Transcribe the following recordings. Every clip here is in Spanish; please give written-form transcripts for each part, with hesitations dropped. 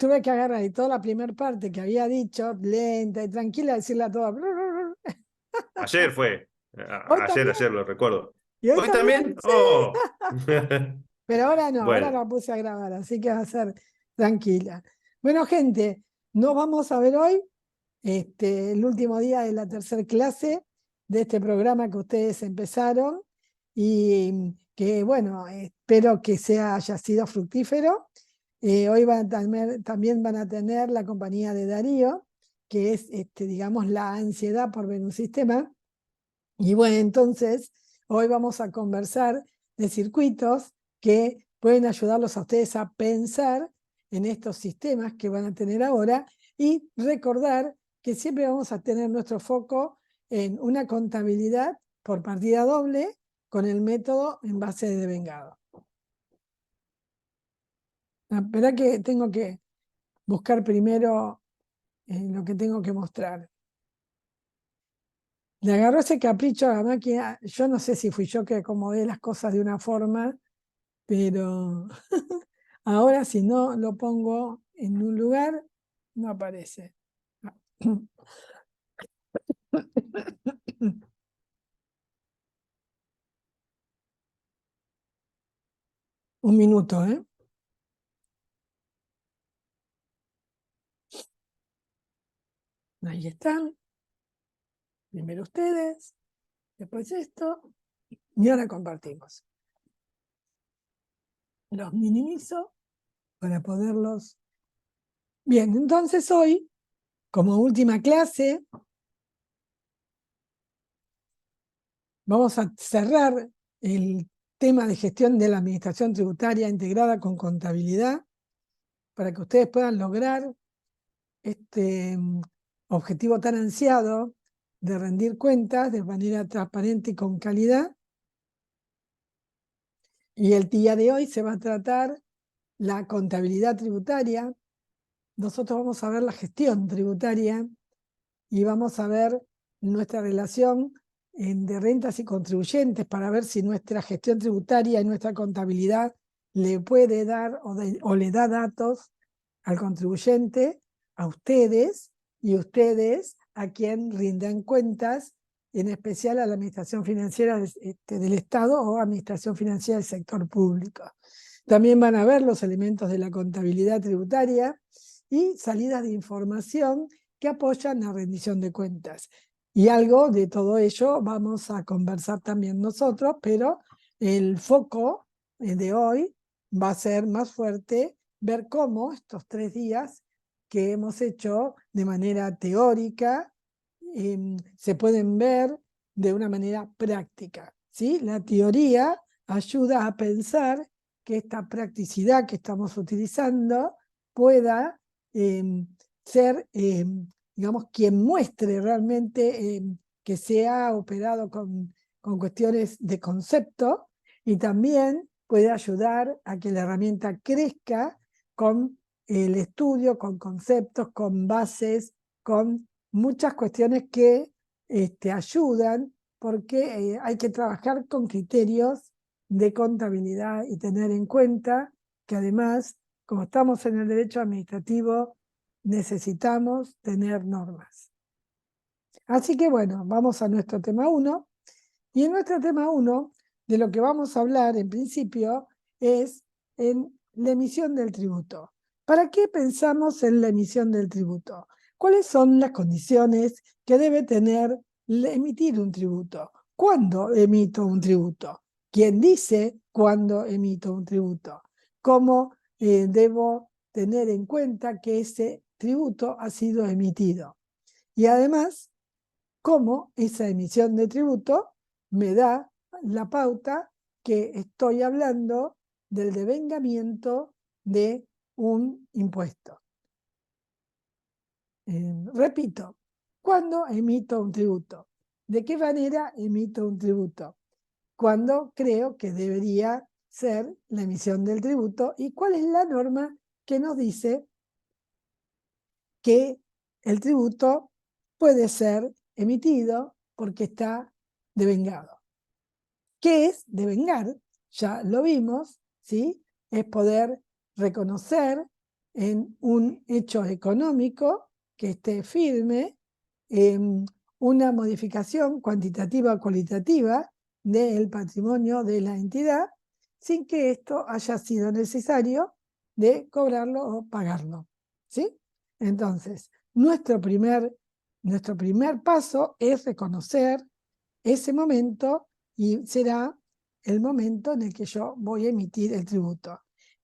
tuve que agarrar y toda la primera parte que había dicho, lenta y tranquila, decirla toda. Ayer fue. Hoy también, Ayer lo recuerdo. y hoy ¿Hoy también, también? sí. Oh. Pero ahora no, ahora Bueno, la puse a grabar, así que va a ser tranquila. Bueno, gente, nos vamos a ver hoy, el último día de la tercera clase de este programa que ustedes empezaron y que, bueno, espero que haya sido fructífero. Hoy también van a tener la compañía de Darío, que es, digamos, la ansiedad por ver un sistema. Y bueno, entonces, hoy vamos a conversar de circuitos que pueden ayudarlos a ustedes a pensar en estos sistemas que van a tener ahora y recordar que siempre vamos a tener nuestro foco en una contabilidad por partida doble con el método en base de devengado. Espera que tengo que buscar primero lo que tengo que mostrar. Le agarró ese capricho a la máquina. Yo no sé si fui yo que acomodé las cosas de una forma, pero ahora si no lo pongo en un lugar, no aparece. Un minuto, ¿eh? Ahí están. Primero ustedes, después esto, y ahora compartimos. Los minimizo para poderlos. Bien, entonces hoy, como última clase, vamos a cerrar el tema de gestión de la administración tributaria integrada con contabilidad para que ustedes puedan lograr este objetivo tan ansiado de rendir cuentas de manera transparente y con calidad. Y el día de hoy se va a tratar la contabilidad tributaria. Nosotros vamos a ver la gestión tributaria y vamos a ver nuestra relación de rentas y contribuyentes para ver si nuestra gestión tributaria y nuestra contabilidad le puede dar o le da datos al contribuyente, a ustedes y ustedes a quien rindan cuentas, en especial a la Administración Financiera del Estado o Administración Financiera del sector público. También van a ver los elementos de la contabilidad tributaria y salidas de información que apoyan la rendición de cuentas. Y algo de todo ello vamos a conversar también nosotros, pero el foco de hoy va a ser más fuerte ver cómo estos 3 días que hemos hecho de manera teórica se pueden ver de una manera práctica, ¿sí? La teoría ayuda a pensar que esta practicidad que estamos utilizando pueda ser, digamos, quien muestre realmente que se ha operado con cuestiones de concepto y también puede ayudar a que la herramienta crezca con el estudio, con conceptos, con bases, con muchas cuestiones que ayudan porque hay que trabajar con criterios de contabilidad y tener en cuenta que además, como estamos en el derecho administrativo, necesitamos tener normas. Así que bueno, vamos a nuestro tema 1. Y en nuestro tema 1, de lo que vamos a hablar en principio es en la emisión del tributo. ¿Para qué pensamos en la emisión del tributo? ¿Cuáles son las condiciones que debe tener emitir un tributo? ¿Cuándo emito un tributo? ¿Quién dice cuándo emito un tributo? ¿Cómo debo tener en cuenta que ese tributo ha sido emitido? Y además, cómo esa emisión de tributo me da la pauta que estoy hablando del devengamiento de un impuesto. Repito, ¿cuándo emito un tributo? ¿De qué manera emito un tributo? ¿Cuándo creo que debería ser la emisión del tributo? ¿Y cuál es la norma que nos dice que el tributo puede ser emitido porque está devengado? ¿Qué es devengar? Ya lo vimos, ¿sí? Es poder reconocer en un hecho económico que esté firme, una modificación cuantitativa o cualitativa del patrimonio de la entidad, sin que esto haya sido necesario de cobrarlo o pagarlo, ¿sí? Entonces, nuestro primer paso es reconocer ese momento y será el momento en el que yo voy a emitir el tributo.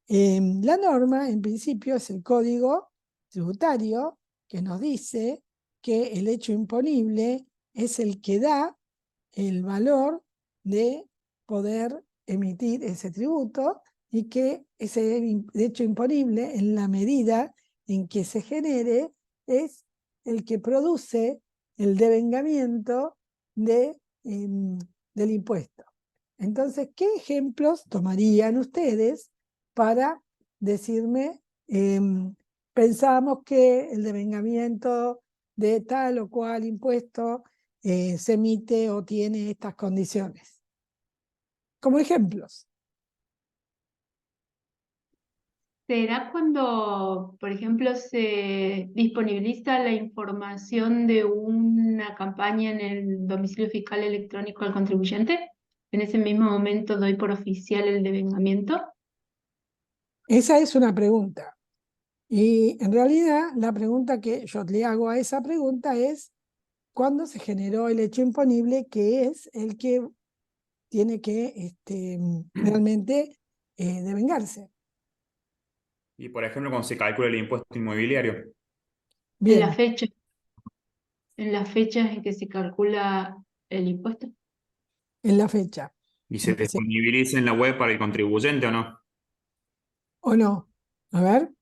La norma, en principio, es el código tributario que nos dice que el hecho imponible es el que da el valor de poder emitir ese tributo y que ese hecho imponible, en la medida en que se genere, es el que produce el devengamiento del impuesto. Entonces, ¿qué ejemplos tomarían ustedes para decirme, pensamos que el devengamiento de tal o cual impuesto se emite o tiene estas condiciones? Como ejemplos. ¿Será cuando, por ejemplo, se disponibiliza la información de una campaña en el domicilio fiscal electrónico al contribuyente? En ese mismo momento doy por oficial el devengamiento. Esa es una pregunta. Y en realidad la pregunta que yo le hago a esa pregunta es, ¿cuándo se generó el hecho imponible, que es el que tiene que realmente devengarse? Y por ejemplo, cuando se calcula el impuesto inmobiliario. En la Bien, fecha, en las fechas en que se calcula el impuesto. en la fecha. ¿Y se Entonces, disponibiliza en la web para el contribuyente o no? ¿o no? A ver,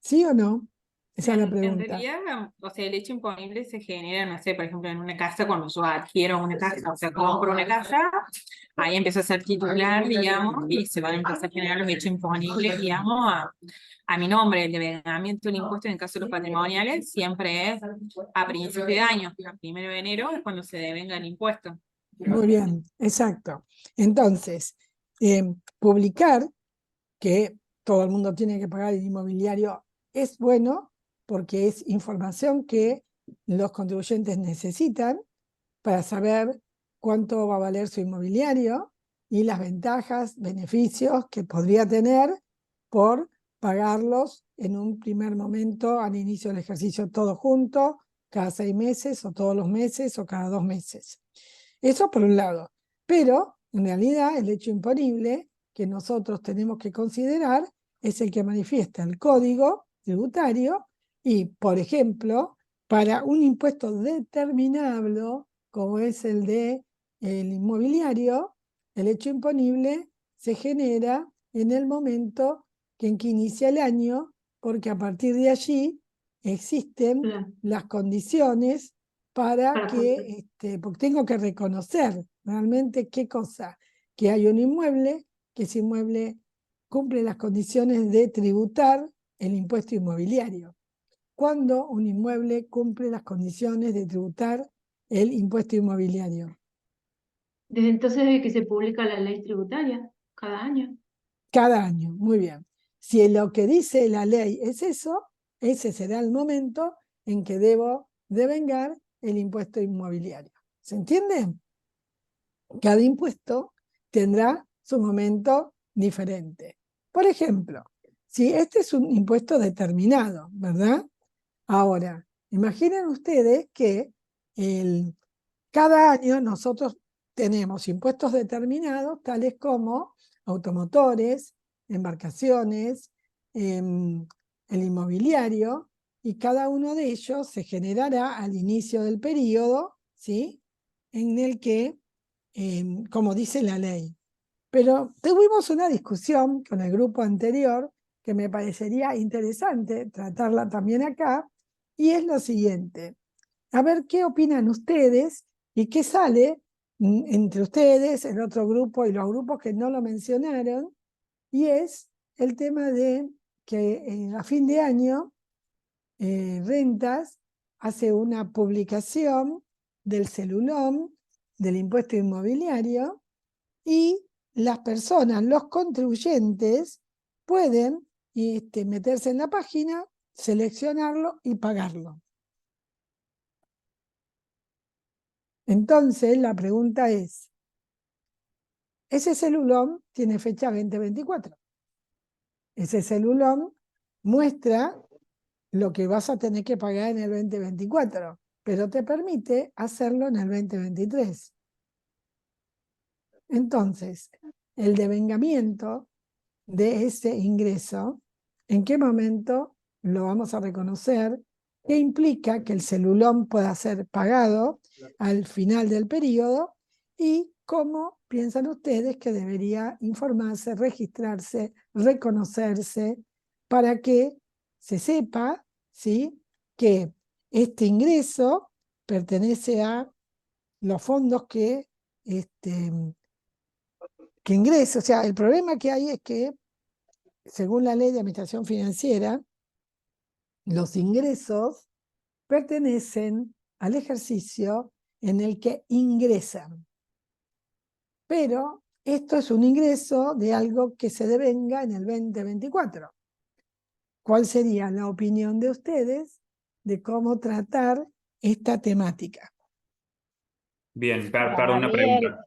¿sí o no? Esa es la En pregunta. realidad, o sea, el hecho imponible se genera, no sé, por ejemplo, en una casa, cuando yo adquiero una casa, o sea, compro una casa, ahí empiezo a ser titular, digamos, y se van a empezar a generar los hechos imponibles, digamos, a mi nombre. El devengamiento del impuesto en el caso de los patrimoniales siempre es a principio de año, el 1 de enero es cuando se devenga el impuesto. Muy bien, exacto. Entonces, publicar que todo el mundo tiene que pagar el inmobiliario es bueno porque es información que los contribuyentes necesitan para saber cuánto va a valer su inmobiliario y las ventajas, beneficios que podría tener por pagarlos en un primer momento al inicio del ejercicio todo junto, cada 6 meses o todos los meses o cada 2 meses. Eso por un lado. Pero en realidad el hecho imponible que nosotros tenemos que considerar es el que manifiesta el código tributario y, por ejemplo, para un impuesto determinable, como es el de el inmobiliario, el hecho imponible se genera en el momento en que inicia el año, porque a partir de allí existen Claro, las condiciones para para que, porque tengo que reconocer realmente qué cosa, que hay un inmueble, que ese inmueble cumple las condiciones de tributar el impuesto inmobiliario. ¿Cuándo un inmueble cumple las condiciones de tributar el impuesto inmobiliario? Desde entonces, desde que se publica la ley tributaria, cada año. Cada año, muy bien. Si lo que dice la ley es eso, ese será el momento en que debo devengar el impuesto inmobiliario. ¿Se entiende? Cada impuesto tendrá su momento diferente. Por ejemplo, si este es un impuesto determinado, ¿verdad? Ahora, imaginen ustedes que cada año nosotros tenemos impuestos determinados, tales como automotores, embarcaciones, el inmobiliario, y cada uno de ellos se generará al inicio del periodo, ¿sí? En el que, como dice la ley. Pero tuvimos una discusión con el grupo anterior que me parecería interesante tratarla también acá, y es lo siguiente. A ver qué opinan ustedes y qué sale entre ustedes, el otro grupo y los grupos que no lo mencionaron, y es el tema de que a fin de año Rentas hace una publicación del celulón del impuesto inmobiliario y las personas, los contribuyentes, pueden meterse en la página, seleccionarlo y pagarlo. Entonces, la pregunta es, ese celulón tiene fecha 2024. Ese celulón muestra lo que vas a tener que pagar en el 2024, pero te permite hacerlo en el 2023. Entonces, el devengamiento de ese ingreso, ¿en qué momento lo vamos a reconocer? ¿Qué implica que el celulón pueda ser pagado al final del periodo? ¿Y cómo piensan ustedes que debería informarse, registrarse, reconocerse para que se sepa, ¿sí?, que este ingreso pertenece a los fondos que ingresa? O sea, el problema que hay es que, según la ley de administración financiera, los ingresos pertenecen al ejercicio en el que ingresan. Pero esto es un ingreso de algo que se devenga en el 2024. ¿Cuál sería la opinión de ustedes de cómo tratar esta temática? Bien, Para perdón, una mí pregunta.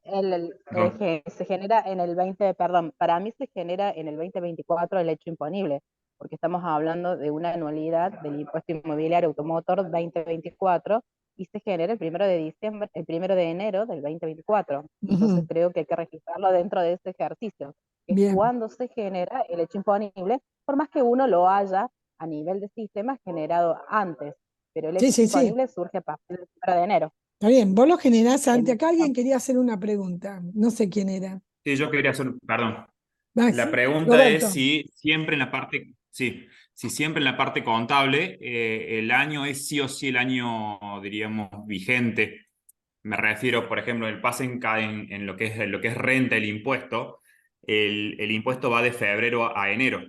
Perdón. que se genera en el 20, perdón, para mí se genera en el 2024 el hecho imponible, porque estamos hablando de una anualidad del impuesto inmobiliario automotor 2024 y se genera el 1 de diciembre, el 1 de enero del 2024. Entonces creo que hay que registrarlo dentro de ese ejercicio, que es Bien. cuando se genera el hecho imponible, por más que uno lo haya a nivel de sistema generado antes, pero el hecho Sí. imponible surge a partir del 1 de enero. Está bien, vos lo generás antes. En- Acá alguien quería hacer una pregunta, no sé quién era. Sí, yo quería hacer, perdón. Maxi, La pregunta es Roberto. si siempre en la parte, sí, si siempre en la parte contable el año es sí o sí el año, diríamos, vigente. Me refiero, por ejemplo, el pase en lo que es renta, el impuesto. El impuesto va de febrero a enero.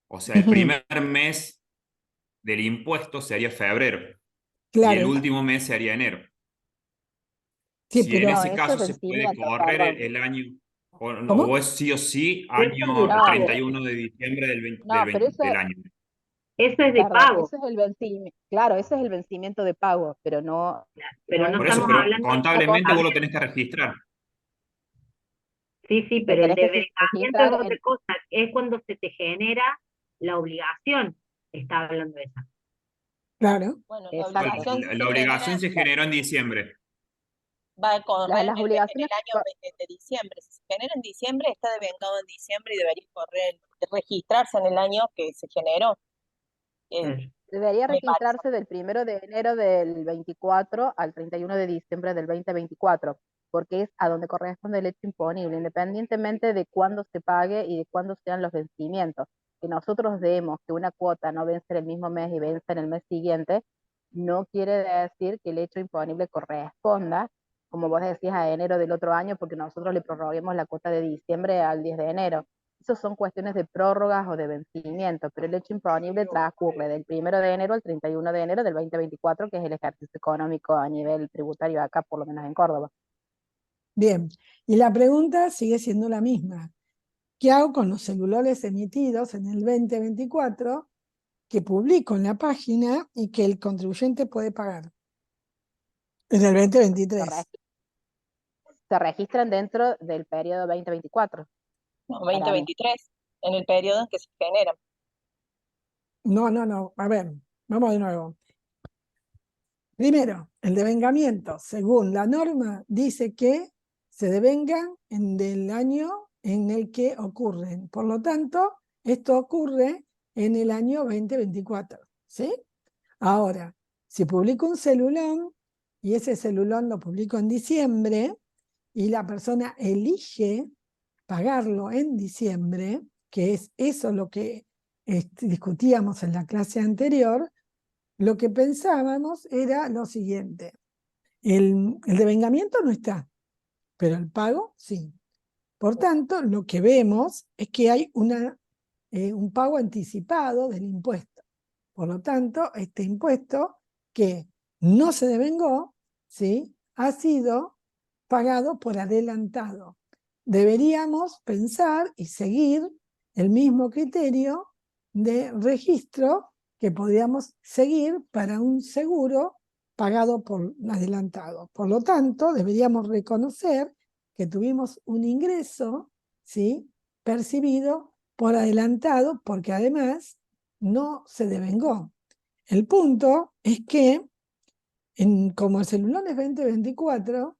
O sea, el primer mes del impuesto sería febrero y el Claro, último mes sería enero. sí, Si en pero No, ese eso caso es se puede vencimiento, correr perdón. el año, ¿cómo? o es sí o sí Eso es de año pago. 31 de diciembre del, 20 No, pero eso, del año. Eso es de perdón, pago. eso es el vencimiento, claro, ese es el vencimiento de pago, pero no, Pero no no es Por eso, estamos pero hablando de una contablemente cosa, vos lo también. tenés que registrar. Sí, lo pero el tenés que devengamiento es registrar otra cosa. Es cuando se te genera la obligación. Está hablando de eso. Claro. Bueno, la No, exacto. obligación la se genera, obligación se La- generó en diciembre. va a correr las en obligaciones, el año de diciembre. Si se genera en diciembre, está devengado en diciembre y debería correr, registrarse en el año que se generó. Claro. debería Me parece. registrarse del 1 de enero del 24 al 31 de diciembre del 2024, porque es a donde corresponde el hecho imponible, independientemente de cuándo se pague y de cuándo sean los vencimientos. Que nosotros demos que una cuota no vence en el mismo mes y vence en el mes siguiente, no quiere decir que el hecho imponible corresponda, como vos decías, a enero del otro año, porque nosotros le prorroguemos la cuota de diciembre al 10 de enero. Esas son cuestiones de prórrogas o de vencimiento, pero el hecho imponible transcurre del 1 de enero al 31 de enero del 2024, que es el ejercicio económico a nivel tributario acá, por lo menos en Córdoba. Bien, y la pregunta sigue siendo la misma. ¿Qué hago con los celulares emitidos en el 2024 que publico en la página y que el contribuyente puede pagar en el 2023? Se registran dentro del periodo 2024. No, 2023, en el periodo en que se generan. No. A ver, vamos de nuevo. Primero, el devengamiento, según la norma, dice que se devengan en el año en el que ocurren. Por lo tanto, esto ocurre en el año 2024, ¿sí? Ahora, si publico un celulón y ese celulón lo publico en diciembre y la persona elige pagarlo en diciembre, que es eso lo que discutíamos en la clase anterior, lo que pensábamos era lo siguiente. El devengamiento no está, pero el pago sí. Por tanto, lo que vemos es que hay un pago anticipado del impuesto. Por lo tanto, este impuesto que no se devengó, ¿sí?, ha sido pagado por adelantado. Deberíamos pensar y seguir el mismo criterio de registro que podríamos seguir para un seguro pagado por adelantado. Por lo tanto, deberíamos reconocer que tuvimos un ingreso, ¿sí?, percibido por adelantado, porque además no se devengó. El punto es que, como el celular es 2024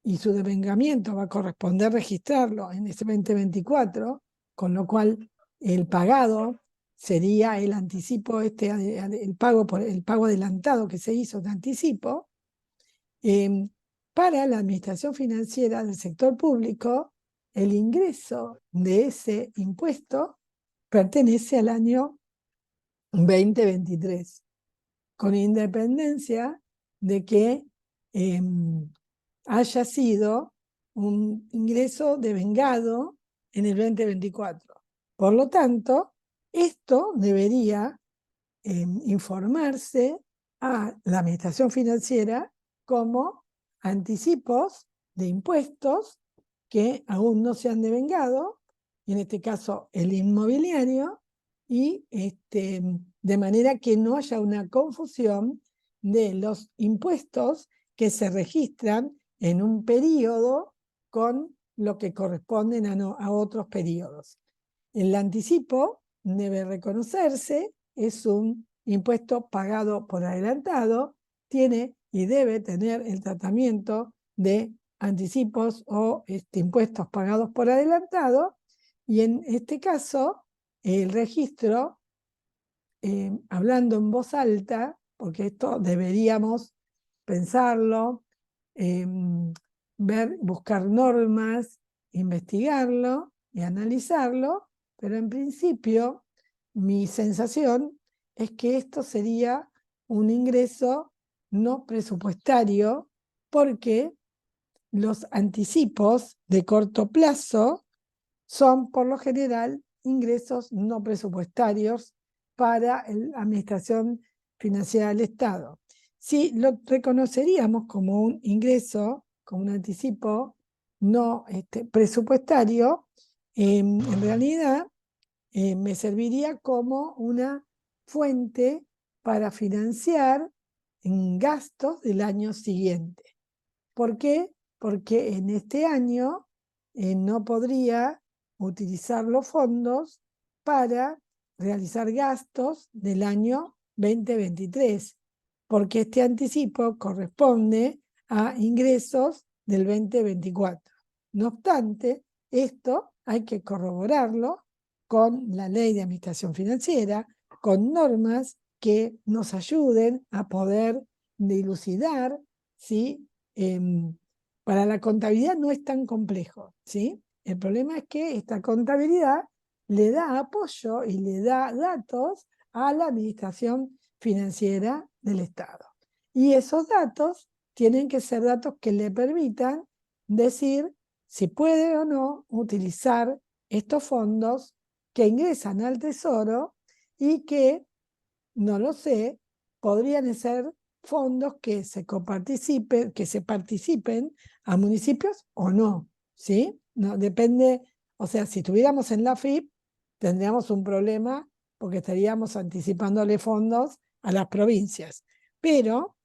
y su devengamiento va a corresponder registrarlo en ese 2024, con lo cual el pagado sería el anticipo, el pago adelantado que se hizo de anticipo. Para la administración financiera del sector público, el ingreso de ese impuesto pertenece al año 2023, con independencia de que haya sido un ingreso devengado en el 2024. Por lo tanto, esto debería informarse a la administración financiera como anticipos de impuestos que aún no se han devengado, en este caso el inmobiliario, y de manera que no haya una confusión de los impuestos que se registran en un periodo con lo que corresponden a otros periodos. El anticipo debe reconocerse, es un impuesto pagado por adelantado, tiene y debe tener el tratamiento de anticipos o impuestos pagados por adelantado, y en este caso el registro, hablando en voz alta, porque esto deberíamos pensarlo, buscar normas, investigarlo y analizarlo, pero en principio mi sensación es que esto sería un ingreso no presupuestario, porque los anticipos de corto plazo son por lo general ingresos no presupuestarios para la Administración Financiera del Estado. Si lo reconoceríamos como un ingreso, como un anticipo no presupuestario, en realidad me serviría como una fuente para financiar gastos del año siguiente. ¿Por qué? Porque en este año no podría utilizar los fondos para realizar gastos del año 2023, porque este anticipo corresponde a ingresos del 2024. No obstante, esto hay que corroborarlo con la Ley de Administración Financiera, con normas que nos ayuden a poder dilucidar, ¿sí? Para la contabilidad no es tan complejo, ¿sí? El problema es que esta contabilidad le da apoyo y le da datos a la Administración Financiera del Estado. Y esos datos tienen que ser datos que le permitan decir si puede o no utilizar estos fondos que ingresan al Tesoro y que, no lo sé, podrían ser fondos que se participen a municipios o no, ¿sí? No, depende, o sea, si estuviéramos en la FIP, tendríamos un problema porque estaríamos anticipándole fondos a las provincias. Pero,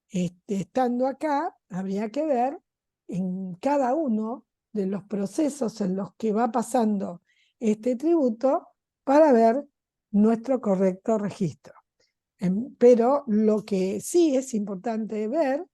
estando acá, habría que ver en cada uno de los procesos en los que va pasando este tributo para ver nuestro correcto registro. Pero lo que sí es importante ver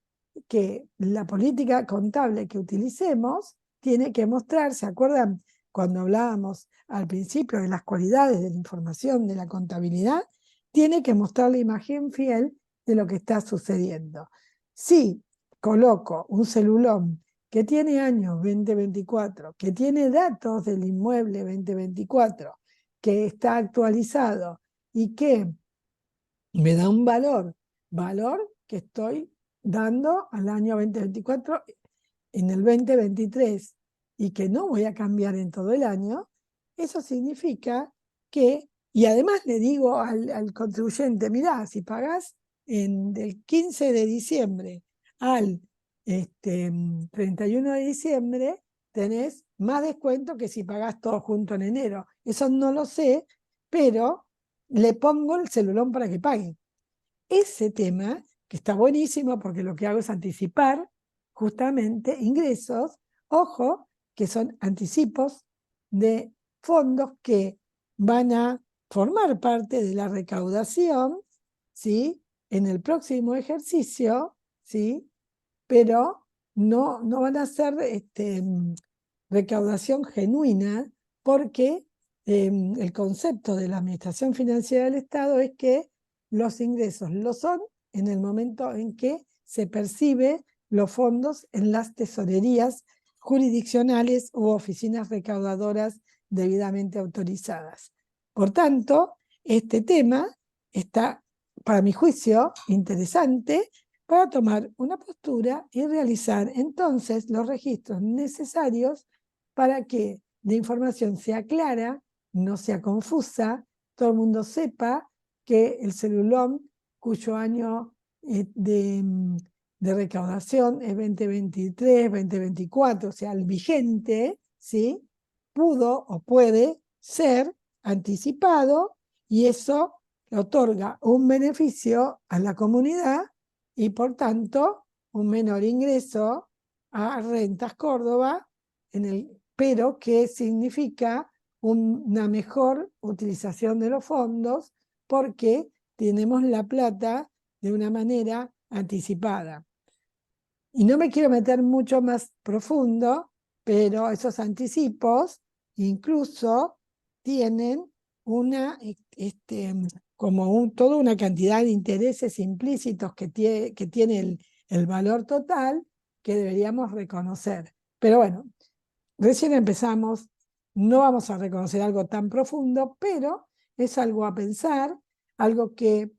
que la política contable que utilicemos tiene que mostrar, ¿se acuerdan cuando hablábamos al principio de las cualidades de la información de la contabilidad? Tiene que mostrar la imagen fiel de lo que está sucediendo. Si coloco un celulón que tiene año 2024, que tiene datos del inmueble 2024, que está actualizado y que me da un valor que estoy dando al año 2024 en el 2023 y que no voy a cambiar en todo el año, eso significa que, y además le digo al contribuyente, mirá, si pagás del 15 de diciembre al 31 de diciembre, tenés más descuento que si pagás todo junto en enero. Eso no lo sé, pero le pongo el celulón para que pague. Ese tema, que está buenísimo porque lo que hago es anticipar justamente ingresos, ojo, que son anticipos de fondos que van a formar parte de la recaudación, ¿sí? En el próximo ejercicio, ¿sí? Pero no van a ser recaudación genuina porque el concepto de la Administración Financiera del Estado es que los ingresos lo son en el momento en que se percibe los fondos en las tesorerías jurisdiccionales u oficinas recaudadoras debidamente autorizadas. Por tanto, este tema está, para mi juicio, interesante para tomar una postura y realizar entonces los registros necesarios para que la información sea clara, no sea confusa, todo el mundo sepa que el celulón cuyo año de recaudación es 2023, 2024, o sea, el vigente, ¿sí? Pudo o puede ser anticipado y eso otorga un beneficio a la comunidad y por tanto un menor ingreso a Rentas Córdoba, pero que significa una mejor utilización de los fondos porque tenemos la plata de una manera anticipada. Y no me quiero meter mucho más profundo, pero esos anticipos incluso tienen toda una cantidad de intereses implícitos que tiene el valor total que deberíamos reconocer. Pero bueno, recién empezamos, no vamos a reconocer algo tan profundo, pero es algo a pensar, algo que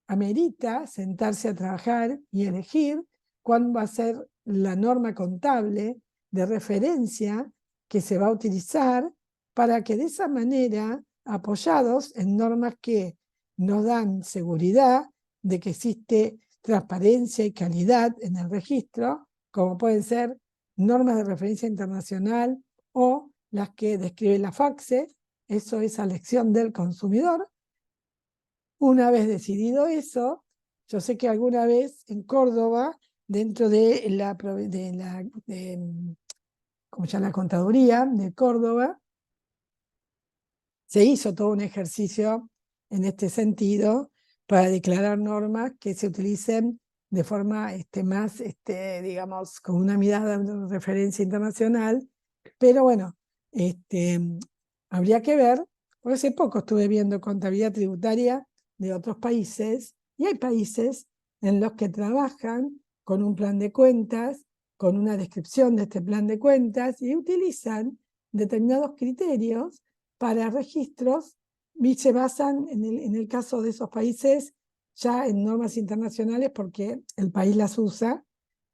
amerita sentarse a trabajar y elegir cuál va a ser la norma contable de referencia que se va a utilizar para que de esa manera, apoyados en normas que nos dan seguridad de que existe transparencia y calidad en el registro, como pueden ser normas de referencia internacional o las que describe la FACSE, eso es a elección del consumidor. Una vez decidido eso, yo sé que alguna vez en Córdoba, dentro de la contaduría de Córdoba, se hizo todo un ejercicio en este sentido para declarar normas que se utilicen de forma más, digamos, con una mirada de referencia internacional. Pero bueno, habría que ver, porque hace poco estuve viendo contabilidad tributaria de otros países, y hay países en los que trabajan con un plan de cuentas, con una descripción de este plan de cuentas, y utilizan determinados criterios para registros y se basan, en el caso de esos países, ya en normas internacionales porque el país las usa,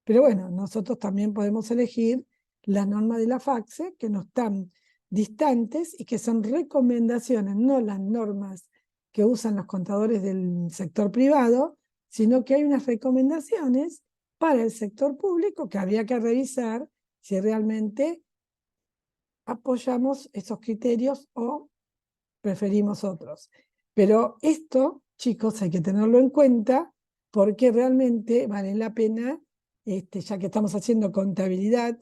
pero bueno, nosotros también podemos elegir las normas de la FACSE que no están distantes y que son recomendaciones, no las normas que usan los contadores del sector privado, sino que hay unas recomendaciones para el sector público que habría que revisar si realmente apoyamos esos criterios o preferimos otros. Pero esto, chicos, hay que tenerlo en cuenta porque realmente vale la pena, ya que estamos haciendo contabilidad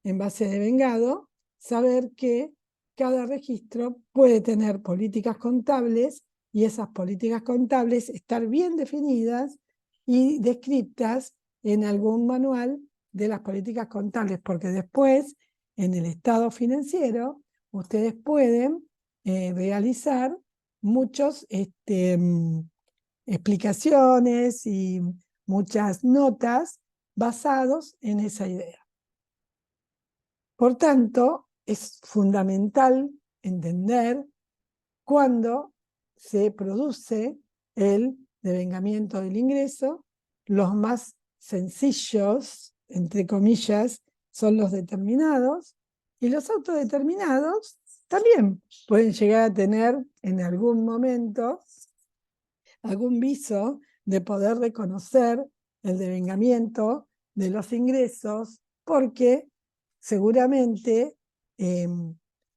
en base de vengado, saber que cada registro puede tener políticas contables y esas políticas contables estar bien definidas y descritas en algún manual de las políticas contables, porque después, en el estado financiero, ustedes pueden realizar muchas explicaciones y muchas notas basados en esa idea. Por tanto, es fundamental entender cuándo se produce el devengamiento del ingreso. Los más sencillos, entre comillas, son los determinados, y los autodeterminados también pueden llegar a tener en algún momento algún viso de poder reconocer el devengamiento de los ingresos, porque seguramente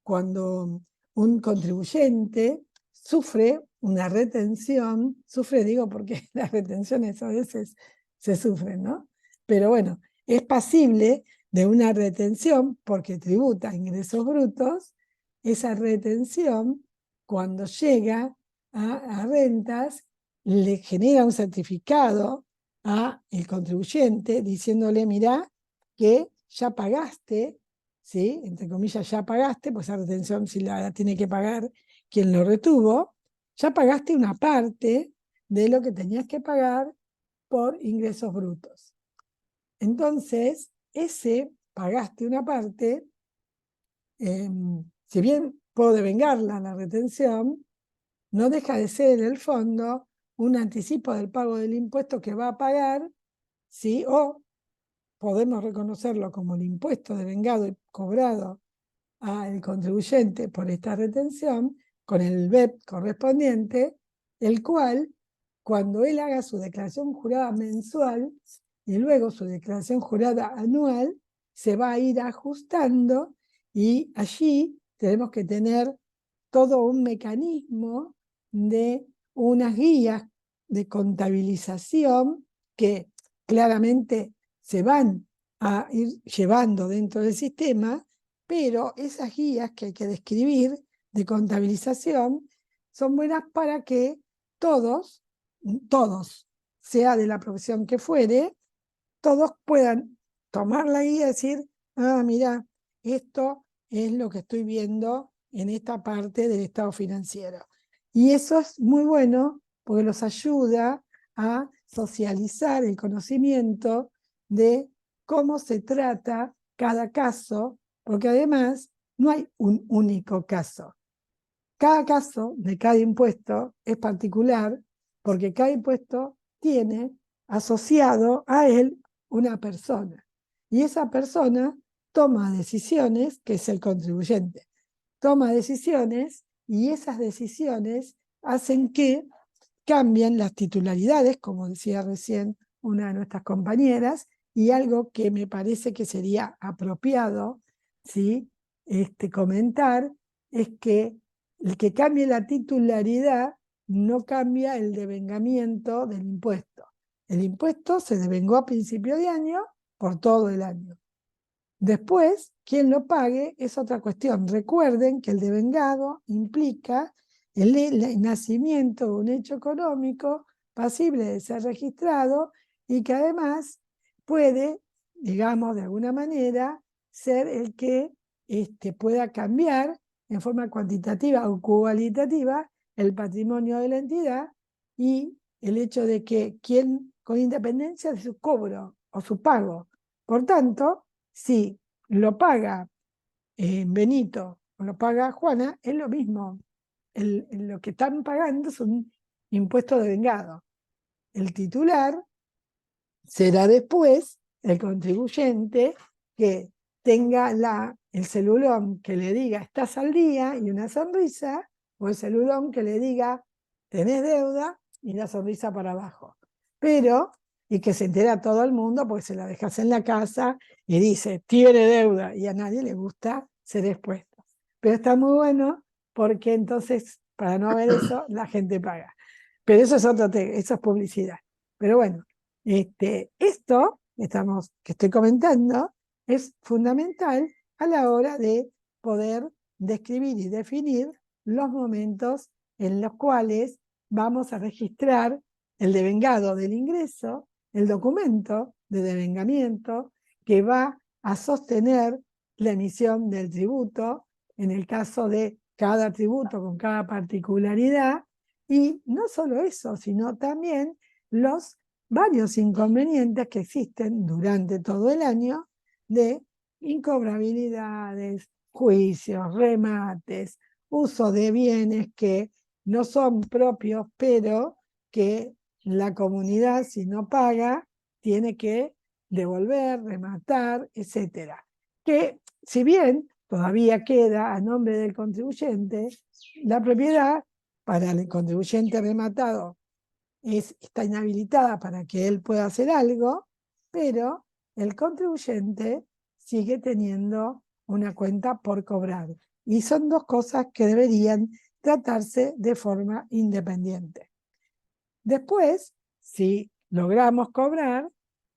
cuando un contribuyente sufre una retención, sufre digo porque las retenciones a veces se sufren, ¿no? Pero bueno, es pasible de una retención porque tributa ingresos brutos. Esa retención, cuando llega a rentas, le genera un certificado a el contribuyente diciéndole, mirá, que ya pagaste, ¿sí? Entre comillas, ya pagaste, pues esa retención si la tiene que pagar quien lo retuvo, ya pagaste una parte de lo que tenías que pagar por ingresos brutos. Entonces, ese pagaste una parte, si bien puedo devengarla la retención, no deja de ser en el fondo un anticipo del pago del impuesto que va a pagar, ¿sí? O podemos reconocerlo como el impuesto devengado y cobrado al contribuyente por esta retención, con el BEP correspondiente, el cual, cuando él haga su declaración jurada mensual y luego su declaración jurada anual, se va a ir ajustando y allí tenemos que tener todo un mecanismo de unas guías de contabilización que claramente se van a ir llevando dentro del sistema, pero esas guías que hay que describir de contabilización son buenas para que todos, sea de la profesión que fuere, todos puedan tomar la guía y decir, ah, mira, esto es lo que estoy viendo en esta parte del estado financiero. Y eso es muy bueno porque los ayuda a socializar el conocimiento de cómo se trata cada caso, porque además no hay un único caso. Cada caso de cada impuesto es particular porque cada impuesto tiene asociado a él una persona. Y esa persona toma decisiones, que es el contribuyente. Toma decisiones y esas decisiones hacen que cambien las titularidades, como decía recién una de nuestras compañeras, y algo que me parece que sería apropiado, ¿sí? Comentar es que el que cambie la titularidad no cambia el devengamiento del impuesto. El impuesto se devengó a principio de año por todo el año. Después, quien lo pague es otra cuestión. Recuerden que el devengado implica el nacimiento de un hecho económico pasible de ser registrado y que además puede, digamos, de alguna manera, ser el que pueda cambiar en forma cuantitativa o cualitativa el patrimonio de la entidad y el hecho de que quien, con independencia de su cobro o su pago, por tanto, si lo paga Benito o lo paga Juana, es lo mismo. Lo que están pagando es un impuesto devengado. El titular será después el contribuyente que tenga el celulón que le diga estás al día y una sonrisa, o el celulón que le diga tenés deuda y la sonrisa para abajo. Pero, y que se entera todo el mundo porque se la dejas en la casa y dice tiene deuda y a nadie le gusta ser expuesto. Pero está muy bueno porque entonces, para no ver eso, la gente paga. Pero eso es eso es publicidad. Pero bueno, esto que estoy comentando es fundamental a la hora de poder describir y definir los momentos en los cuales vamos a registrar el devengado del ingreso, el documento de devengamiento que va a sostener la emisión del tributo, en el caso de cada tributo con cada particularidad, y no solo eso, sino también los varios inconvenientes que existen durante todo el año de incobrabilidades, juicios, remates, uso de bienes que no son propios, pero que la comunidad, si no paga, tiene que devolver, rematar, etc. Que si bien todavía queda a nombre del contribuyente, la propiedad para el contribuyente rematado está inhabilitada para que él pueda hacer algo, pero el contribuyente sigue teniendo una cuenta por cobrar. Y son dos cosas que deberían tratarse de forma independiente. Después, si logramos cobrar,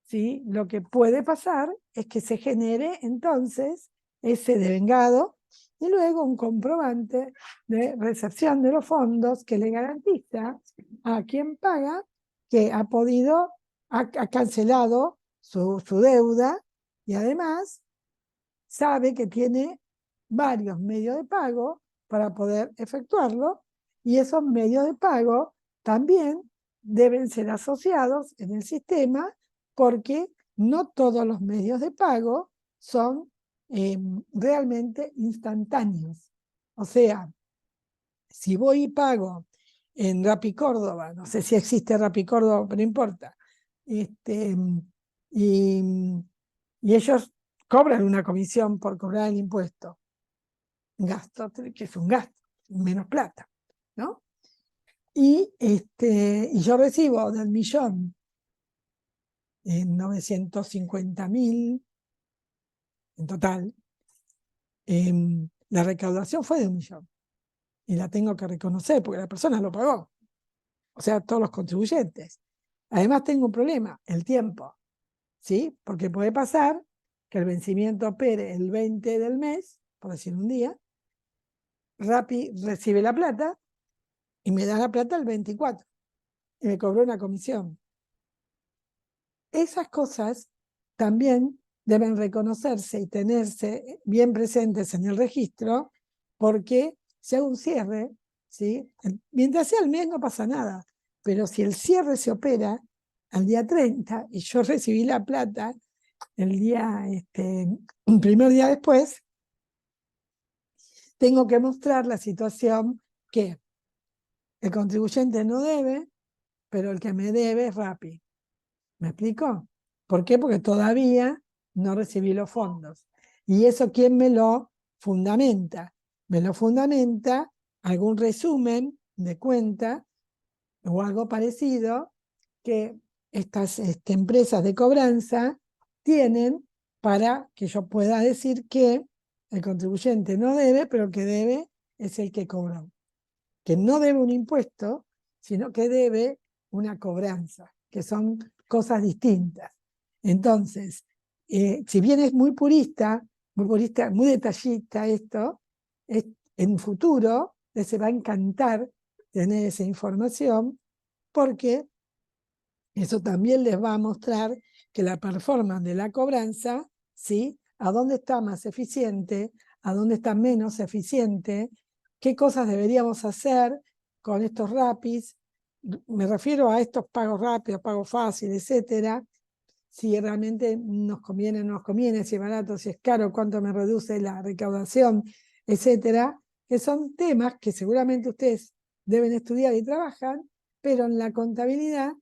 ¿sí?, lo que puede pasar es que se genere entonces ese devengado y luego un comprobante de recepción de los fondos que le garantiza a quien paga que ha cancelado su deuda y además sabe que tiene varios medios de pago para poder efectuarlo y esos medios de pago también deben ser asociados en el sistema porque no todos los medios de pago son realmente instantáneos. O sea, si voy y pago en Rappi Córdoba, no sé si existe Rappi Córdoba, pero no importa, y ellos cobran una comisión por cobrar el impuesto, gasto, que es un gasto, menos plata, ¿no? Y yo recibo del millón 950.000 en total. La recaudación fue de 1 millón y la tengo que reconocer porque la persona lo pagó, o sea, todos los contribuyentes. Además tengo un problema, el tiempo, ¿sí? Porque puede pasar que el vencimiento opere el 20 del mes, por decir un día, Rappi recibe la plata y me da la plata el 24 y me cobró una comisión. Esas cosas también deben reconocerse y tenerse bien presentes en el registro, porque si hago un cierre, ¿sí?, mientras sea el mes no pasa nada, pero si el cierre se opera al día 30 y yo recibí la plata el día, el primer día después, tengo que mostrar la situación que el contribuyente no debe, pero el que me debe es Rappi. ¿Me explico? ¿Por qué? Porque todavía no recibí los fondos. ¿Y eso quién me lo fundamenta? Me lo fundamenta algún resumen de cuenta o algo parecido que estas empresas de cobranza tienen para que yo pueda decir que el contribuyente no debe, pero el que debe es el que cobró. Que no debe un impuesto, sino que debe una cobranza, que son cosas distintas. Entonces, si bien es muy purista, muy detallista esto, en futuro les va a encantar tener esa información porque eso también les va a mostrar que la performance de la cobranza, ¿sí?, a dónde está más eficiente, a dónde está menos eficiente, qué cosas deberíamos hacer con estos Rappis. Me refiero a estos pagos rápidos, pagos fáciles, etcétera. Si realmente nos conviene o no nos conviene, si es barato, si es caro, cuánto me reduce la recaudación, etcétera. Que son temas que seguramente ustedes deben estudiar y trabajar, pero en la contabilidad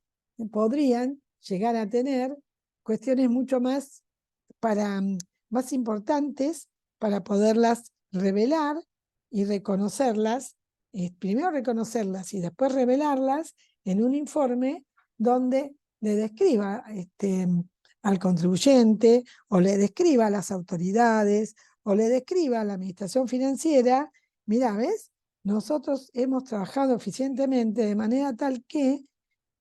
podrían llegar a tener cuestiones mucho más importantes para poderlas revelar y reconocerlas, primero reconocerlas y después revelarlas en un informe donde le describa al contribuyente o le describa a las autoridades o le describa a la administración financiera, mira, ¿ves? Nosotros hemos trabajado eficientemente de manera tal que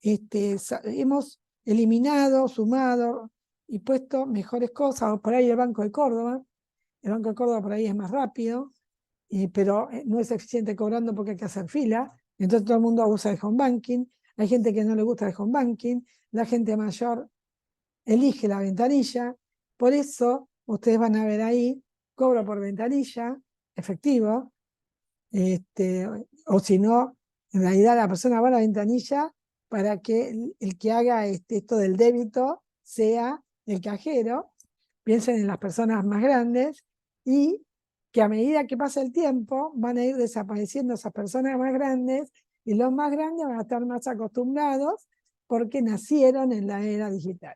hemos eliminado, sumado y puesto mejores cosas, o por ahí el Banco de Córdoba por ahí es más rápido, pero no es eficiente cobrando porque hay que hacer fila, entonces todo el mundo abusa del home banking, hay gente que no le gusta el home banking, la gente mayor elige la ventanilla, por eso ustedes van a ver ahí, cobro por ventanilla, efectivo, o si no, en realidad la persona va a la ventanilla para que el que haga esto del débito sea el cajero. Piensen en las personas más grandes y que a medida que pasa el tiempo van a ir desapareciendo esas personas más grandes y los más grandes van a estar más acostumbrados porque nacieron en la era digital.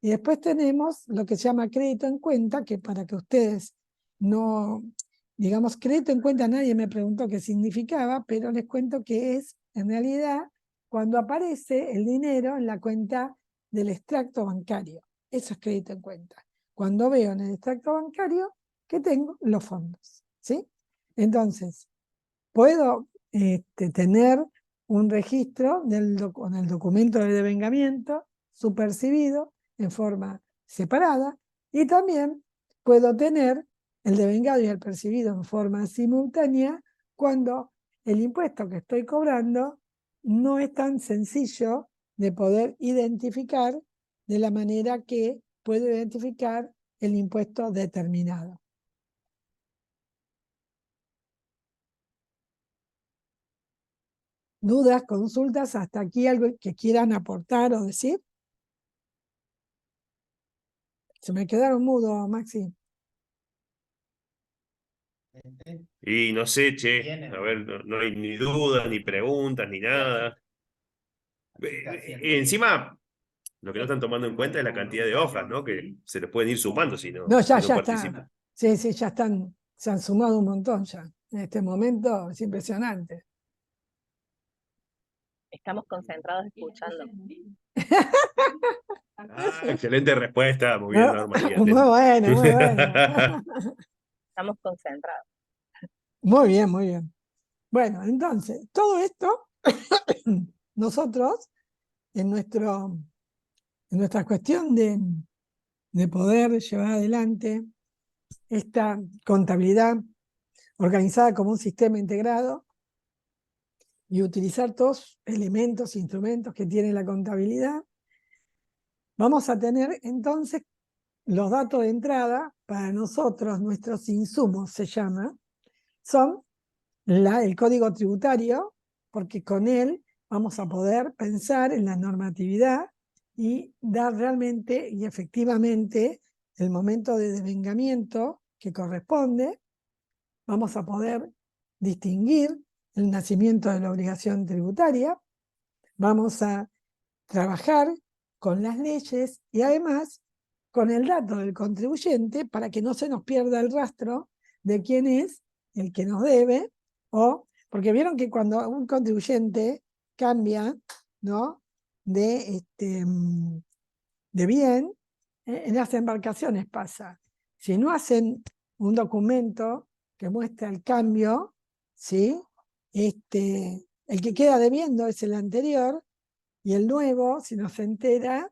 Y después tenemos lo que se llama crédito en cuenta, que para que ustedes no, digamos, crédito en cuenta, nadie me preguntó qué significaba, pero les cuento que es, en realidad, cuando aparece el dinero en la cuenta del extracto bancario. Eso es crédito en cuenta. Cuando veo en el extracto bancario que tengo los fondos, ¿sí? Entonces, puedo tener un registro con el documento de devengamiento supercibido en forma separada, y también puedo tener el devengado y el percibido en forma simultánea cuando el impuesto que estoy cobrando no es tan sencillo de poder identificar de la manera que puedo identificar el impuesto determinado. ¿Dudas, consultas? ¿Hasta aquí algo que quieran aportar o decir? Se me quedaron mudos, Maxi. Y no sé, che, a ver, no hay ni dudas, ni preguntas, ni nada. Encima, lo que no están tomando en cuenta es la cantidad de hojas, ¿no? Que se les pueden ir sumando si no, No, ya si no está. participan. Sí, sí, ya están, se han sumado un montón ya. En este momento es impresionante. Estamos concentrados escuchando. Excelente respuesta, muy bien, Norma. Muy Muy atento. bueno, muy bueno. Estamos concentrados. Muy bien, muy bien. Bueno, entonces, todo esto, nosotros, en nuestra cuestión de poder llevar adelante esta contabilidad organizada como un sistema integrado y utilizar todos elementos, instrumentos que tiene la contabilidad, vamos a tener entonces los datos de entrada para nosotros, nuestros insumos se llama, son el código tributario, porque con él vamos a poder pensar en la normatividad y dar realmente y efectivamente el momento de devengamiento que corresponde. Vamos a poder distinguir el nacimiento de la obligación tributaria. Vamos a trabajar con las leyes y además con el dato del contribuyente para que no se nos pierda el rastro de quién es el que nos debe, porque vieron que cuando un contribuyente cambia, ¿no?, de bien, en las embarcaciones pasa. Si no hacen un documento que muestra el cambio, ¿sí?, el que queda debiendo es el anterior, y el nuevo, si no se entera,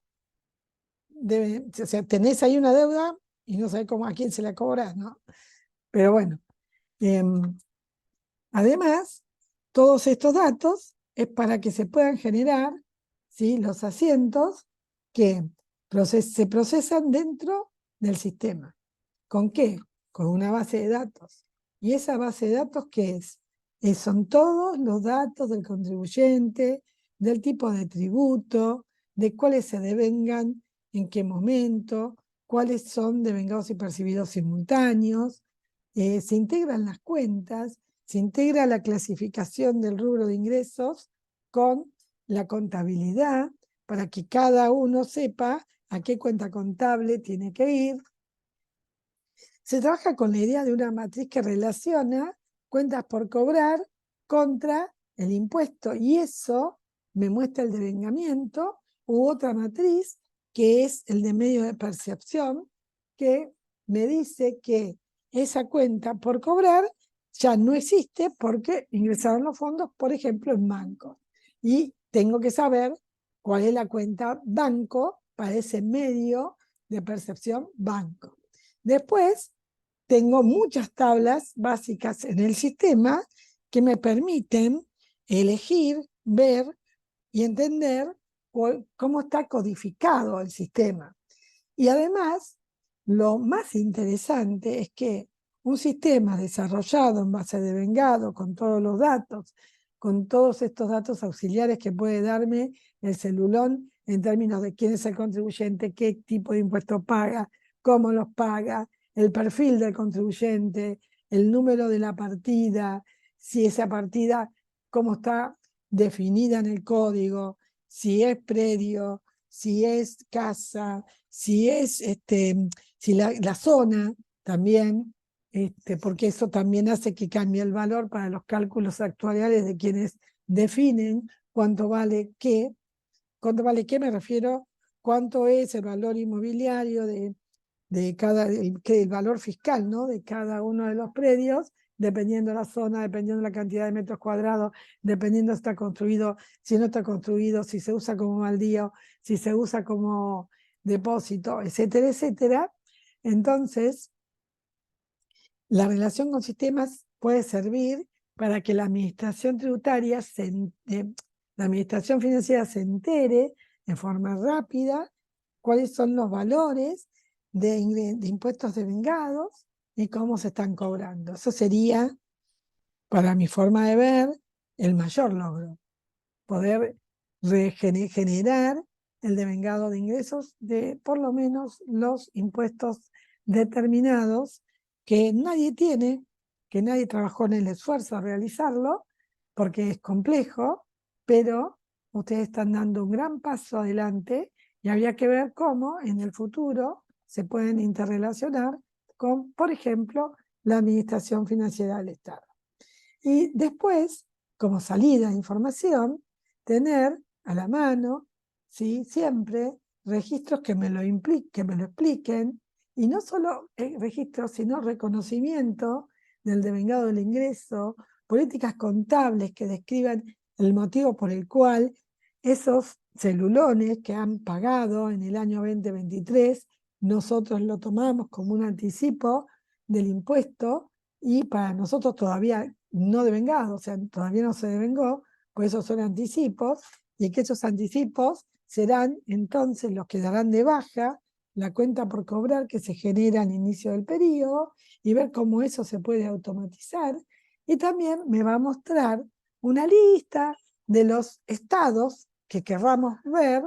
o sea, tenés ahí una deuda y no sabés a quién se la cobras, ¿no? Pero bueno, además, todos estos datos es para que se puedan generar, ¿sí?, los asientos que se procesan dentro del sistema. ¿Con qué? Con una base de datos. ¿Y esa base de datos qué es? Son todos los datos del contribuyente, del tipo de tributo, de cuáles se devengan, en qué momento, cuáles son devengados y percibidos simultáneos. Se integran las cuentas, se integra la clasificación del rubro de ingresos con la contabilidad para que cada uno sepa a qué cuenta contable tiene que ir. Se trabaja con la idea de una matriz que relaciona cuentas por cobrar contra el impuesto, y eso me muestra el devengamiento u otra matriz que es el de medio de percepción, que me dice que esa cuenta por cobrar ya no existe porque ingresaron los fondos, por ejemplo, en banco. Y tengo que saber cuál es la cuenta banco para ese medio de percepción banco. Después, tengo muchas tablas básicas en el sistema que me permiten elegir, ver y entender cómo está codificado el sistema. Y además, lo más interesante es que un sistema desarrollado en base de devengado, con todos los datos, con todos estos datos auxiliares que puede darme el celulón en términos de quién es el contribuyente, qué tipo de impuesto paga, cómo los paga, el perfil del contribuyente, el número de la partida, si esa partida, cómo está definida en el código, si es predio, si es casa, si es si la zona también, porque eso también hace que cambie el valor para los cálculos actuariales de quienes definen cuánto vale qué. ¿Cuánto vale qué? Me refiero cuánto es el valor inmobiliario de cada, el valor fiscal, ¿no?, de cada uno de los predios, dependiendo de la zona, dependiendo de la cantidad de metros cuadrados, dependiendo si está construido, si no está construido, si se usa como baldío, si se usa como depósito, etcétera, etcétera. Entonces, la relación con sistemas puede servir para que la administración tributaria, la administración financiera se entere en forma rápida cuáles son los valores de impuestos devengados y cómo se están cobrando. Eso sería, para mi forma de ver, el mayor logro. Poder generar el devengado de ingresos de por lo menos los impuestos determinados que nadie tiene, que nadie trabajó en el esfuerzo a realizarlo, porque es complejo, pero ustedes están dando un gran paso adelante y habría que ver cómo en el futuro se pueden interrelacionar con, por ejemplo, la administración financiera del Estado. Y después, como salida de información, tener a la mano, ¿sí?, siempre registros que me lo expliquen, y no solo registros, sino reconocimiento del devengado del ingreso, políticas contables que describan el motivo por el cual esos celulones que han pagado en el año 2023, nosotros lo tomamos como un anticipo del impuesto y para nosotros todavía no devengado, o sea, todavía no se devengó, por eso son anticipos, y que esos anticipos serán entonces los que darán de baja la cuenta por cobrar que se genera al inicio del periodo y ver cómo eso se puede automatizar. Y también me va a mostrar una lista de los estados que querramos ver,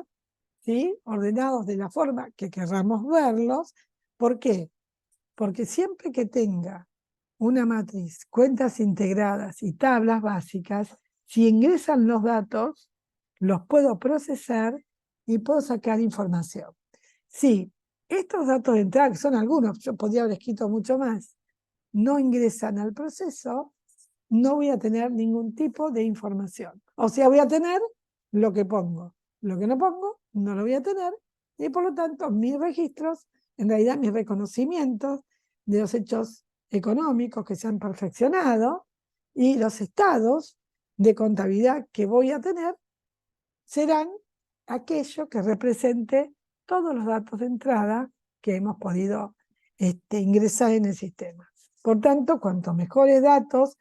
¿sí?, ordenados de la forma que querramos verlos. ¿Por qué? Porque siempre que tenga una matriz, cuentas integradas y tablas básicas, si ingresan los datos, los puedo procesar y puedo sacar información. Si estos datos de entrada, que son algunos, yo podría haber escrito mucho más, no ingresan al proceso, no voy a tener ningún tipo de información. O sea, voy a tener lo que pongo. Lo que no pongo, no lo voy a tener. Y por lo tanto, mis registros, en realidad mis reconocimientos de los hechos económicos que se han perfeccionado y los estados de contabilidad que voy a tener serán aquello que represente todos los datos de entrada que hemos podido ingresar en el sistema. Por tanto, cuanto mejores datos,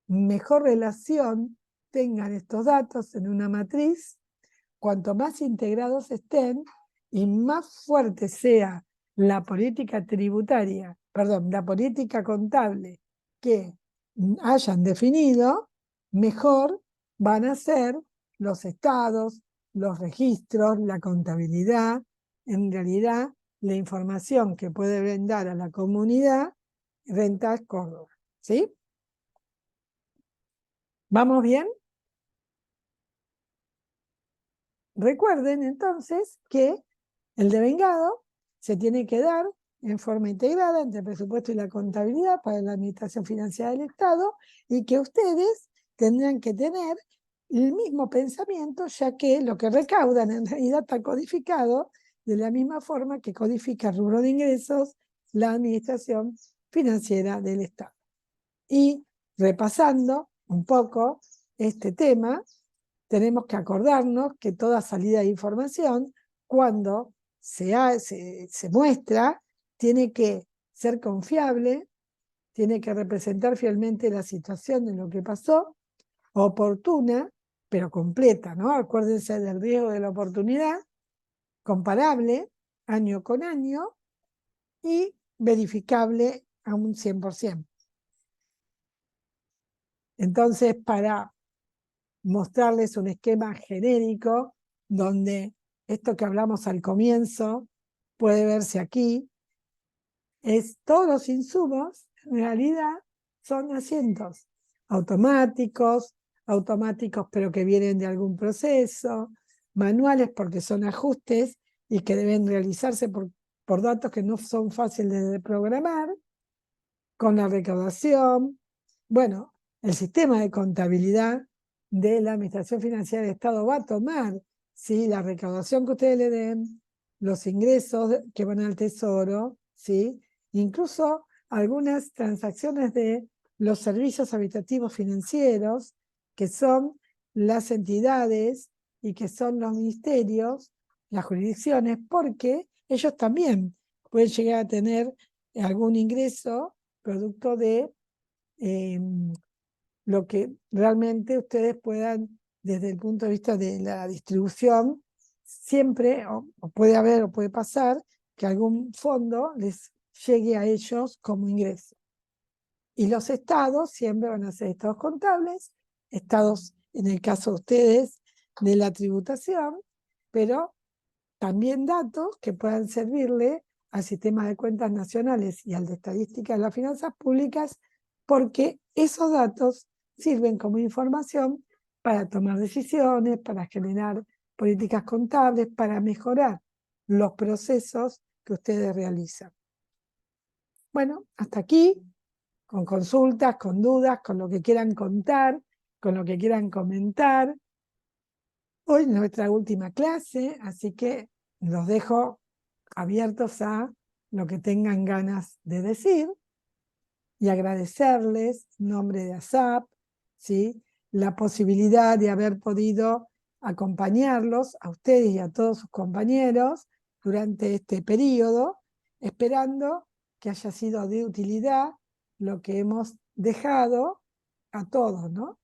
mejor relación tengan estos datos en una matriz, cuanto más integrados estén y más fuerte sea la política tributaria, perdón, la política contable que hayan definido, mejor van a ser los estados, los registros, la contabilidad, en realidad la información que puede brindar a la comunidad Rentas Córdoba. ¿Sí? ¿Vamos bien? Recuerden entonces que el devengado se tiene que dar en forma integrada entre el presupuesto y la contabilidad para la administración financiera del Estado y que ustedes tendrán que tener el mismo pensamiento, ya que lo que recaudan en realidad está codificado de la misma forma que codifica el rubro de ingresos la administración financiera del Estado. Y repasando un poco este tema, tenemos que acordarnos que toda salida de información, cuando se muestra, tiene que ser confiable, tiene que representar fielmente la situación de lo que pasó, oportuna, pero completa, ¿no? Acuérdense del riesgo de la oportunidad, comparable año con año y verificable a un 100%. Entonces, para mostrarles un esquema genérico donde esto que hablamos al comienzo puede verse aquí, es todos los insumos en realidad son asientos automáticos pero que vienen de algún proceso, manuales porque son ajustes y que deben realizarse por datos que no son fáciles de programar, con la recaudación. Bueno, el sistema de contabilidad de la Administración Financiera del Estado va a tomar, ¿sí?, la recaudación que ustedes le den, los ingresos que van al Tesoro, ¿sí?, incluso algunas transacciones de los servicios habitativos financieros, que son las entidades y que son los ministerios, las jurisdicciones, porque ellos también pueden llegar a tener algún ingreso producto de lo que realmente ustedes puedan, desde el punto de vista de la distribución, siempre, o puede haber o puede pasar, que algún fondo les llegue a ellos como ingreso. Y los estados siempre van a ser estados contables, estados, en el caso de ustedes, de la tributación, pero también datos que puedan servirle al sistema de cuentas nacionales y al de estadística de las finanzas públicas, porque esos datos sirven como información para tomar decisiones, para generar políticas contables, para mejorar los procesos que ustedes realizan. Bueno, hasta aquí, con consultas, con dudas, con lo que quieran contar, con lo que quieran comentar. Hoy es nuestra última clase, así que los dejo abiertos a lo que tengan ganas de decir y agradecerles en nombre de ASAP, ¿sí?, la posibilidad de haber podido acompañarlos a ustedes y a todos sus compañeros durante este periodo, esperando que haya sido de utilidad lo que hemos dejado a todos, ¿no?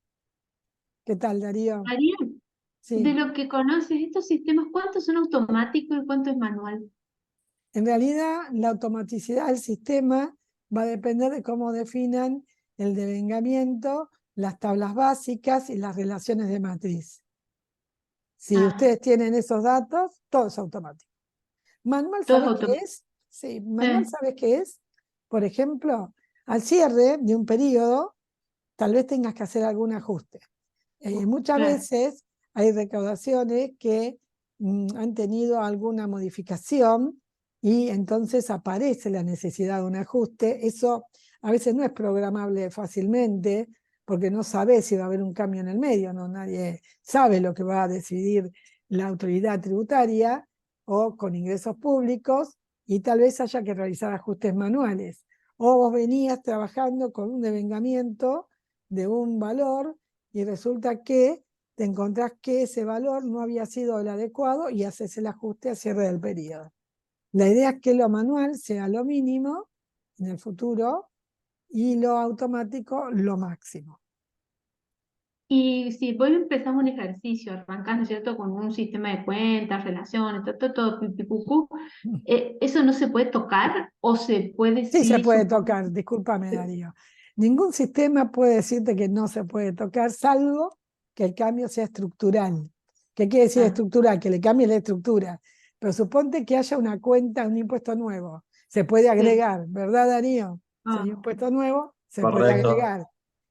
¿Qué tal, Darío? María, Sí. de lo que conoces, estos sistemas, ¿cuántos son automáticos y cuánto es manual? En realidad, la automaticidad del sistema va a depender de cómo definan el devengamiento, las tablas básicas y las relaciones de matriz. Si ustedes tienen esos datos, todo es automático. ¿Manual Todo es sabes qué automático. es? Sí, manual sabes qué es. Por ejemplo, al cierre de un periodo, tal vez tengas que hacer algún ajuste. Muchas Claro. veces hay recaudaciones que han tenido alguna modificación y entonces aparece la necesidad de un ajuste. Eso a veces no es programable fácilmente porque no sabe si va a haber un cambio en el medio, ¿no? Nadie sabe lo que va a decidir la autoridad tributaria o con ingresos públicos y tal vez haya que realizar ajustes manuales. O vos venías trabajando con un devengamiento de un valor y resulta que te encontrás que ese valor no había sido el adecuado y haces el ajuste a cierre del periodo. La idea es que lo manual sea lo mínimo en el futuro y lo automático lo máximo. Y si vos empezás un ejercicio, arrancás, ¿no es cierto?, con un sistema de cuentas, relaciones, todo pipicucú, ¿eso no se puede tocar o se puede Sí se puede suponer? tocar, discúlpame Darío. Ningún sistema puede decirte que no se puede tocar, salvo que el cambio sea estructural. ¿Qué quiere decir estructural? Que le cambie la estructura. Pero suponte que haya una cuenta, un impuesto nuevo. Se puede agregar, ¿verdad, Darío? Si hay un impuesto nuevo, se puede Correcto. agregar.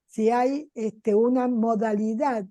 Si hay una modalidad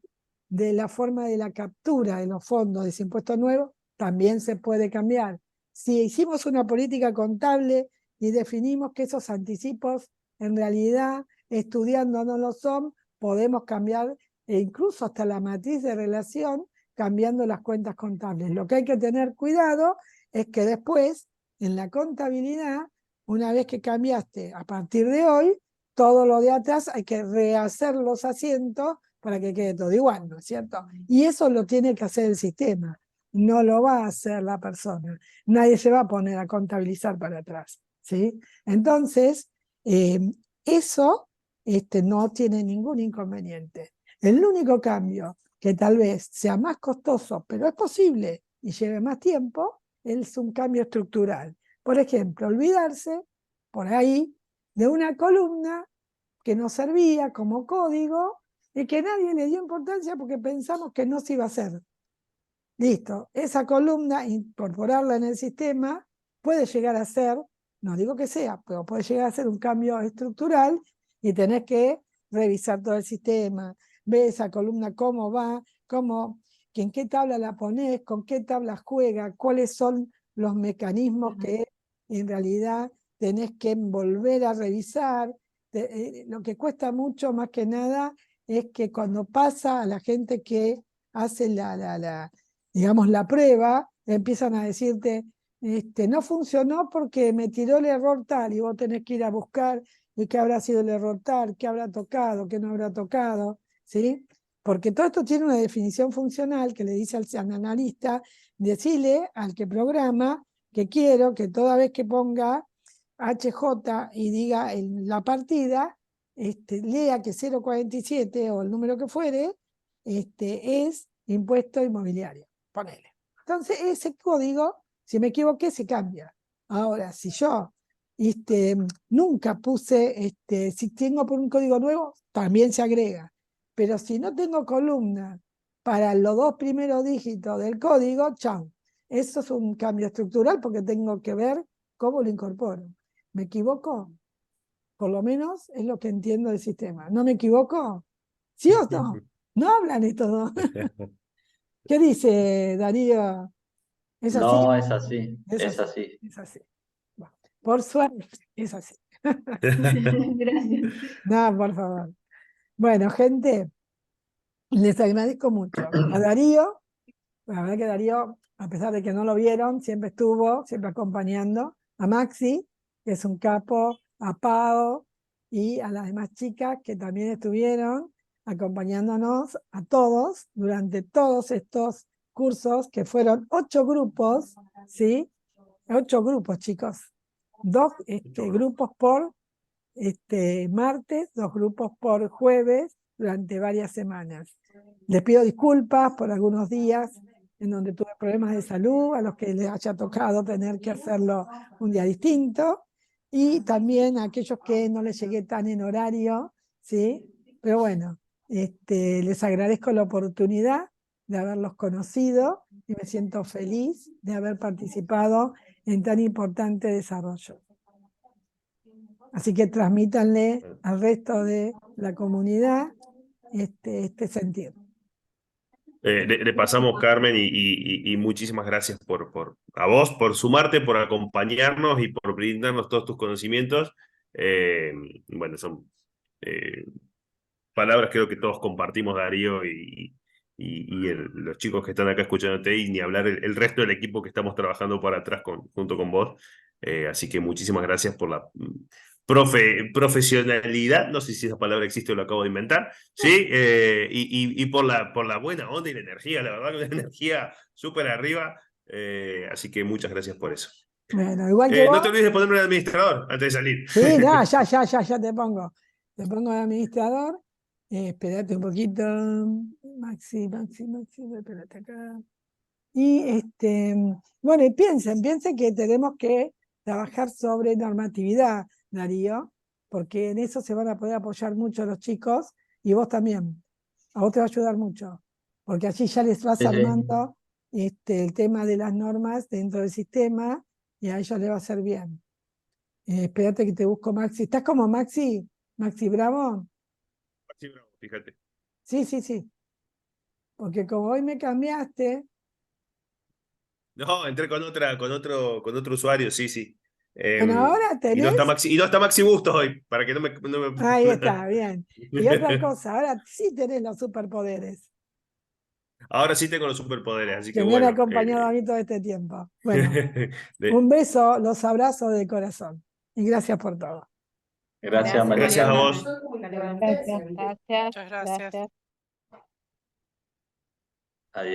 de la forma de la captura de los fondos de ese impuesto nuevo, también se puede cambiar. Si hicimos una política contable y definimos que esos anticipos en realidad estudiando no lo son, podemos cambiar e incluso hasta la matriz de relación cambiando las cuentas contables. Lo que hay que tener cuidado es que después en la contabilidad, una vez que cambiaste a partir de hoy, todo lo de atrás hay que rehacer los asientos para que quede todo igual, ¿no es cierto? Y eso lo tiene que hacer el sistema, no lo va a hacer la persona. Nadie se va a poner a contabilizar para atrás, ¿sí? Entonces, eso no tiene ningún inconveniente. El único cambio que tal vez sea más costoso, pero es posible y lleve más tiempo, es un cambio estructural. Por ejemplo, olvidarse por ahí de una columna que nos servía como código y que nadie le dio importancia porque pensamos que no se iba a hacer. Listo, esa columna, incorporarla en el sistema, puede llegar a ser, no digo que sea, pero puede llegar a ser un cambio estructural y tenés que revisar todo el sistema, ver esa columna cómo va, en qué tabla la ponés, con qué tabla juega, cuáles son los mecanismos que en realidad tenés que volver a revisar. Lo que cuesta mucho más que nada es que cuando pasa a la gente que hace digamos, la prueba, empiezan a decirte, no funcionó porque me tiró el error tal, y vos tenés que ir a buscar y qué habrá sido el error tal, qué habrá tocado, qué no habrá tocado, ¿sí? Porque todo esto tiene una definición funcional que le dice al analista, decirle al que programa que quiero que toda vez que ponga HJ y diga la partida, lea que 0,47 o el número que fuere, es impuesto inmobiliario, ponele. Entonces ese código, si me equivoqué, se cambia. Ahora, si yo nunca puse, si tengo por un código nuevo, también se agrega. Pero si no tengo columna para los 2 primeros dígitos del código, chao. Eso es un cambio estructural porque tengo que ver cómo lo incorporo. ¿Me equivoco? Por lo menos es lo que entiendo del sistema. ¿No me equivoco? ¿Sí o no? No hablan estos dos. ¿Qué dice Darío? ¿Es así? No, es así, Es es así. así. Es así. Bueno, por suerte, es así. Gracias. No, por favor. Bueno, gente, les agradezco mucho. A Darío, la verdad que Darío, a pesar de que no lo vieron, siempre estuvo, siempre acompañando. A Maxi, que es un capo, a Pau y a las demás chicas que también estuvieron acompañándonos a todos durante todos estos cursos, que fueron 8 grupos, ¿sí? 8 grupos, chicos. 2 grupos por martes, 2 grupos por jueves durante varias semanas. Les pido disculpas por algunos días en donde tuve problemas de salud, a los que les haya tocado tener que hacerlo un día distinto, y también a aquellos que no les llegué tan en horario, ¿sí? Pero bueno, les agradezco la oportunidad de haberlos conocido y me siento feliz de haber participado en tan importante desarrollo. Así que transmítanle al resto de la comunidad este sentir. Le pasamos, Carmen, y muchísimas gracias a vos por sumarte, por acompañarnos y por brindarnos todos tus conocimientos. Bueno, son palabras creo que todos compartimos, Darío, los chicos que están acá escuchándote, y ni hablar el resto del equipo que estamos trabajando para atrás junto con vos. Así que muchísimas gracias por la profesionalidad, no sé si esa palabra existe o lo acabo de inventar, ¿sí? Y por la buena onda y la energía, la verdad, una energía súper arriba. Así que muchas gracias por eso. Bueno, igual que vos. No te olvides de ponerme el administrador antes de salir. Sí, no, ya te pongo. Te pongo de administrador. Espérate un poquito. Maxi, espérate acá. Y bueno, y piensen que tenemos que trabajar sobre normatividad, Darío, porque en eso se van a poder apoyar mucho los chicos y vos también. A vos te va a ayudar mucho, porque allí ya les vas armando el tema de las normas dentro del sistema y a ellos les va a hacer bien. Espérate que te busco, Maxi. ¿Estás como Maxi? ¿Maxi Bravo? Maxi Bravo, fíjate. Sí. Porque como hoy me cambiaste. No, entré con otro usuario, sí. Bueno, ahora tenés. Y no está Maxi Bustos hoy, para que no me... Ahí está, bien. Y otra cosa, ahora sí tenés los superpoderes. Ahora sí tengo los superpoderes, así que me han bueno. acompañado a mí todo este tiempo. Bueno, un beso, los abrazo de corazón. Y gracias por todo. Gracias, María. Gracias a vos. Gracias. Muchas gracias.